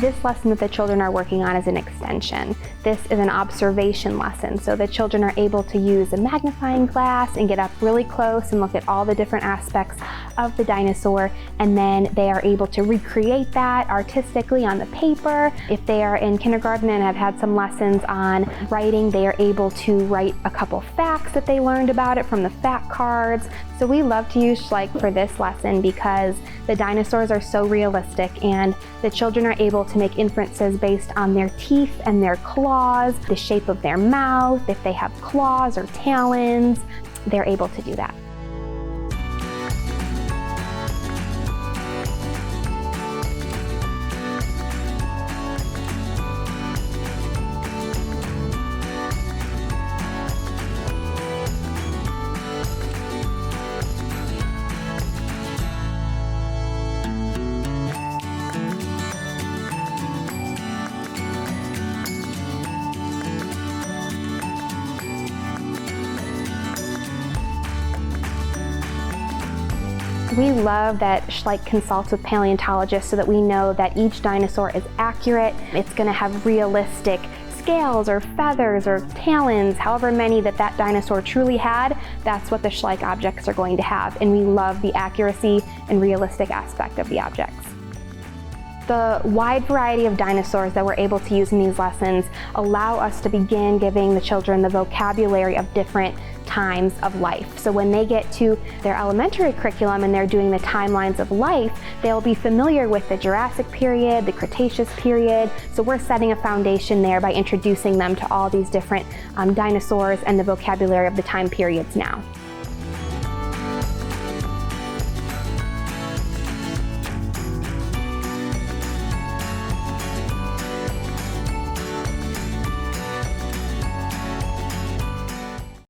This lesson that the children are working on is an extension. This is an observation lesson, so the children are able to use a magnifying glass and get up really close and look at all the different aspects of the dinosaur, and then they are able to recreate that artistically on the paper. If they are in kindergarten and have had some lessons on writing, they are able to write a couple facts that they learned about it from the fact cards. So we love to use Schleich for this lesson because the dinosaurs are so realistic and the children are able to make inferences based on their teeth and their claws, the shape of their mouth, if they have claws or talons, they're able to do that. We love that Schleich consults with paleontologists so that we know that each dinosaur is accurate. It's going to have realistic scales or feathers or talons, however many that dinosaur truly had, that's what the Schleich objects are going to have. And we love the accuracy and realistic aspect of the objects. The wide variety of dinosaurs that we're able to use in these lessons allow us to begin giving the children the vocabulary of different times of life. So when they get to their elementary curriculum and they're doing the timelines of life, they'll be familiar with the Jurassic period, the Cretaceous period. So we're setting a foundation there by introducing them to all these different dinosaurs and the vocabulary of the time periods now.